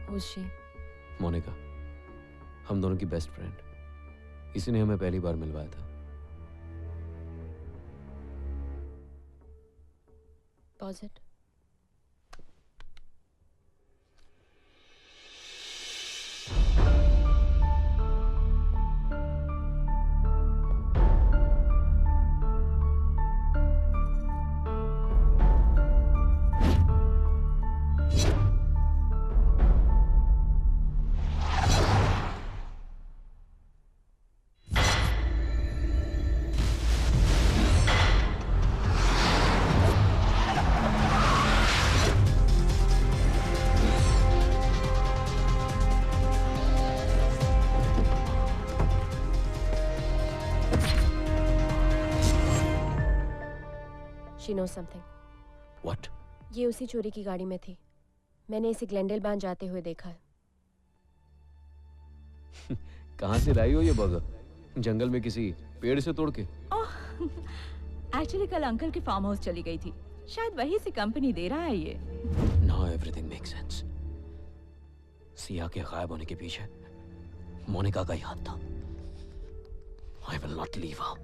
Who's she? Monika, हम दोनों की बेस्ट फ्रेंड। इसी ने हमें पहली बार मिलवाया था। Pause it. She knows something. What? ये उसी चोरी की गाड़ी में थी। मैंने इसे ग्लेंडेल बांध जाते हुए देखा है। कहाँ से लाई हो ये बर्गर? जंगल में किसी पेड़ से तोड़ के? एक्चुअली कल अंकल के फार्म हाउस चली गई थी। शायद वहीं से कंपनी दे रहा है ये। Now everything makes sense. Siya के गायब होने के पीछे मोनिका का ही हाथ था। I will not leave her.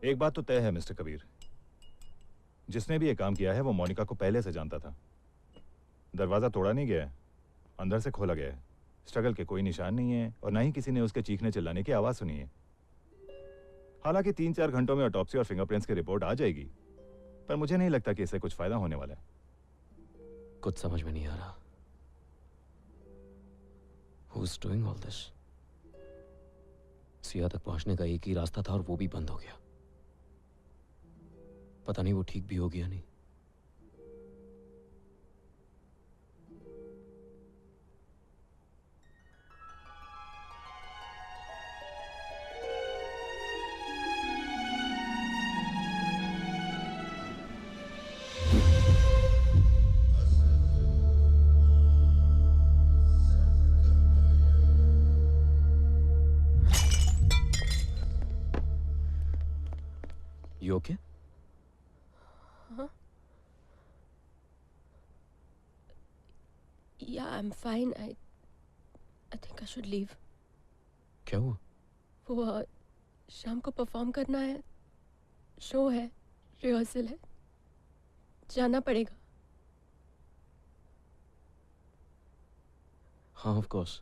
एक बात तो तय है मिस्टर कबीर, जिसने भी ये काम किया है वो मोनिका को पहले से जानता था। दरवाजा तोड़ा नहीं गया है, अंदर से खोला गया है। स्ट्रगल के कोई निशान नहीं है और ना ही किसी ने उसके चीखने चिल्लाने की आवाज सुनी है। हालांकि 3-4 घंटों में ऑटोप्सी और फिंगरप्रिंट्स की रिपोर्ट आ जाएगी, पर मुझे नहीं लगता कि इससे कुछ फायदा होने वाला है। कुछ समझ में नहीं आ रहा। Who's doing all this? Siya तक पहुंचने का एक ही रास्ता था और वो भी बंद हो गया। पता नहीं वो ठीक भी होगी या नहीं। You okay? Huh? Yeah, I'm fine. I think I should leave. क्या हुआ? वो शाम को परफॉर्म करना है, शो है, रिहर्सल है, जाना पड़ेगा। हाँ ऑफ कोर्स।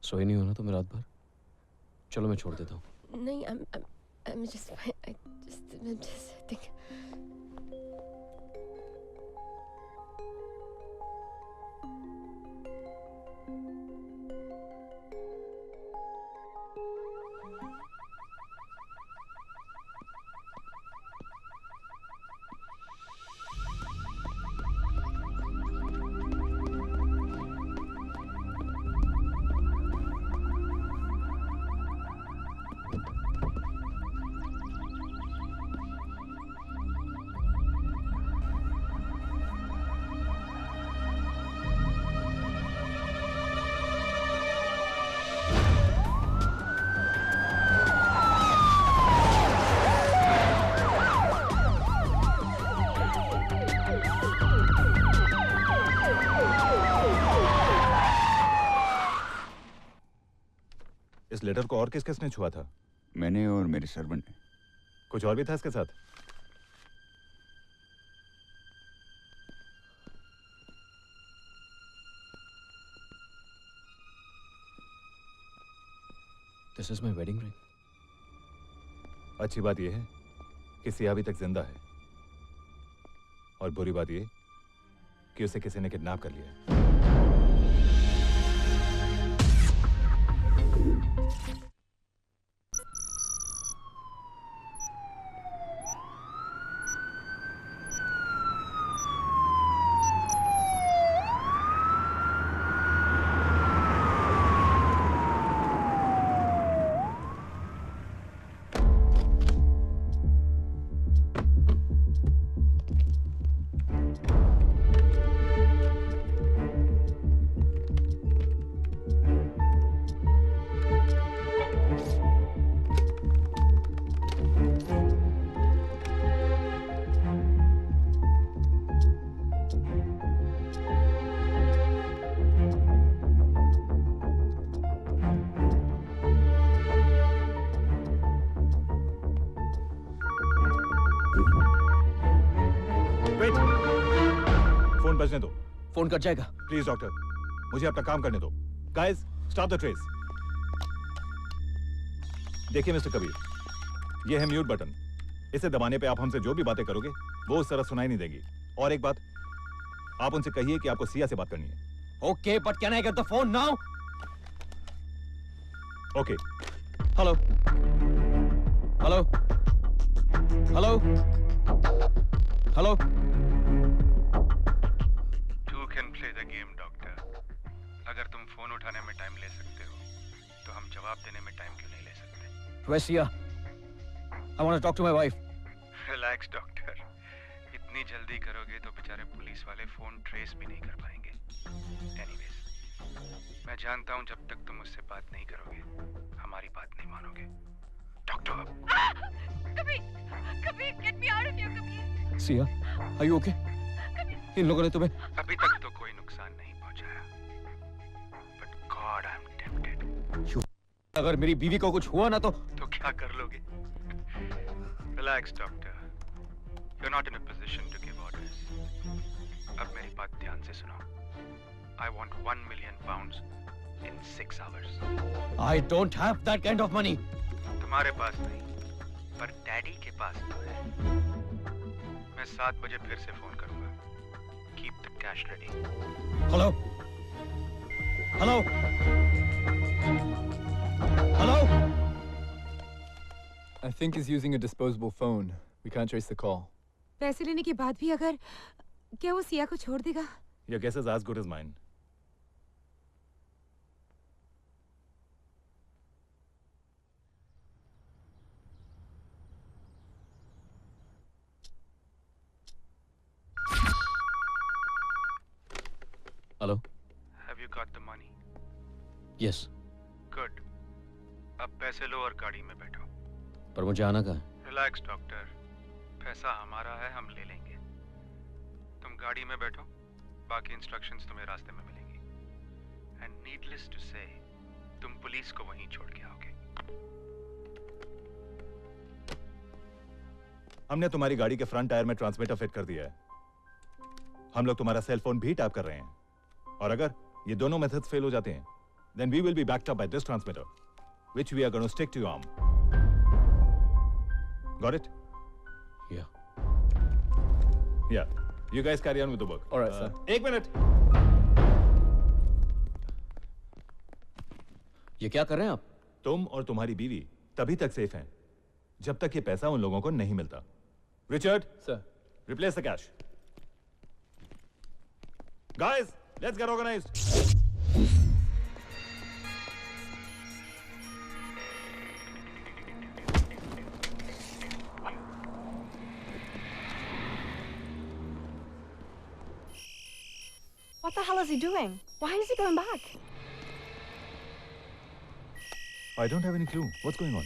सोई नहीं होना तुम रात भर? चलो मैं छोड़ देता हूँ। नहीं, I'm just fine. I'm just think. Letter को और किस किसने छुआ था? मैंने और मेरे सर्वेंट ने। कुछ और भी था इसके साथ? This is my wedding ring. अच्छी बात यह है कि सिया अभी तक जिंदा है, और बुरी बात यह कि उसे किसी ने किडनैप कर लिया है। फोन बजने दो। फोन कट जाएगा। प्लीज डॉक्टर, मुझे अपना काम करने दो। Guys, stop the trace. देखिए मिस्टर कबीर, ये है म्यूट बटन। इसे दबाने पे आप हमसे जो भी बातें करोगे वो उस तरह सुनाई नहीं देगी। और एक बात, आप उनसे कहिए कि आपको सिया से बात करनी है। Okay, but can I get the phone now? Okay. Hello? Hello? Hello? Hello? You can play the game, doctor. अगर तुम फोन उठाने में टाइम ले सकते हो, तो हम जवाब देने में टाइम क्यों नहीं ले सकते? Where's Sia? I want to talk to my wife. Relax, doctor. इतनी जल्दी करोगे तो बेचारे पुलिस वाले फोन ट्रेस भी नहीं कर पाएंगे। Anyways, मैं जानता हूँ जब तक तुम मुझसे बात नहीं करोगे, हमारी बात नहीं मानोगे। Doctor! Kabir, get me out of here, Kabir. Sia, are you okay? इन लोगों ने तुम्हें अभी तक तो कोई नुकसान नहीं पहुँचाया। But God, I'm tempted. अगर मेरी बीवी को कुछ हुआ ना तो क्या कर लोगे? Relax, doctor. You're not in a position to give orders. अब मेरी बात ध्यान से सुनो। I want 1 million pounds in 6 hours. I don't have that kind of money. तुम्हारे पास नहीं, पर डैडी के पास तो है। मैं 7 बजे फिर से फोन करूंगा। Keep the cash ready. Hello? Hello? Hello? I think he's using a disposable phone. We can't trace the call. पैसे लेने के बाद भी अगर क्या वो सिया को छोड़ देगा? Your guess is as good as mine. Hello? Have you got the money? Yes. Good. अब पैसे लो और गाड़ी में बैठो। पर मुझे आना कहाँ है? Relax, doctor. पैसा हमारा है, हम ले लेंगे। तुम गाड़ी में बैठो, बाकी इंस्ट्रक्शंस तुम्हें रास्ते में मिलेंगी। And needless to say, तुम पुलिस को वहीं छोड़ के आओगे। हमने तुम्हारी गाड़ी के फ्रंट टायर में ट्रांसमीटर फिट कर दिया है। हम लोग तुम्हारा सेल फोन भी टैप कर रहे हैं, और अगर ये दोनों मेथड्स फेल हो जाते हैं, then we will be backed up by this transmitter, which we are going to stick to your arm. Got it? Yeah. Yeah. You guys carry on with the work. All right, sir. एक minute. ये क्या कर रहे हैं आप? तुम और तुम्हारी बीवी तभी तक सेफ हैं जब तक ये पैसा उन लोगों को नहीं मिलता। Richard, Sir. replace the cash. Guys, let's get organized. What the hell is he doing? Why is he going back? I don't have any clue. What's going on?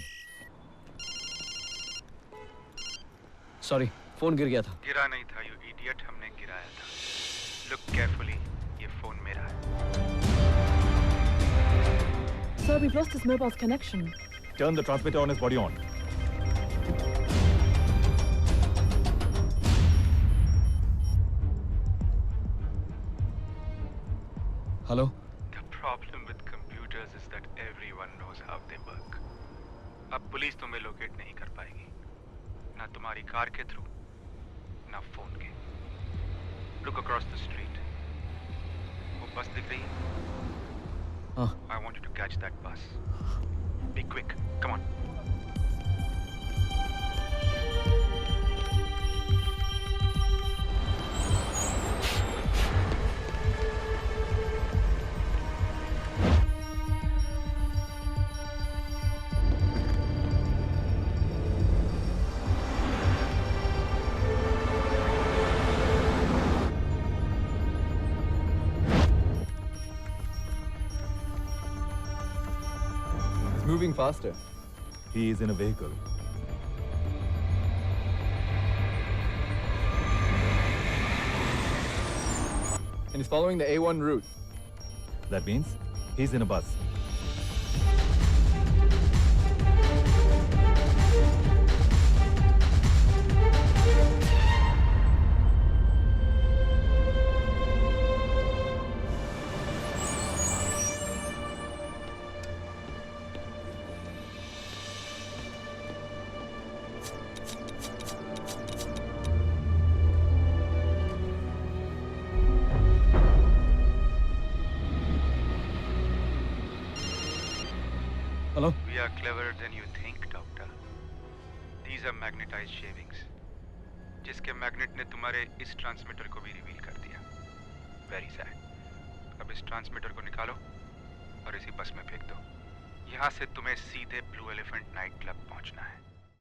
Sorry, phone गिर गया था। गिरा नहीं था, you idiot, हमने गिराया था। Look carefully, ये फोन मेरा है। Sir, we've lost his mobile's connection. Turn the transmitter on his body on. Hello The problem with computers is that everyone knows how they work. अब पुलिस तुम्हें locate नहीं कर पाएगी, ना तुम्हारी कार के थ्रू, ना फोन के. Look across the street. वो बस दिख रही है? हाँ I want you to catch that bus. Be quick. Come on. It's moving faster. He is in a vehicle. And he's following the A1 route. That means he's in a bus. Hello We are cleverer than you think, doctor. These are magnetized shavings. जिसके magnet ने तुम्हारे इस transmitter को भी reveal कर दिया. Very sad. अब इस ट्रांसमीटर को निकालो और इसी बस में फेंक दो. यहाँ से तुम्हें सीधे ब्लू एलिफेंट नाइट क्लब पहुँचना है.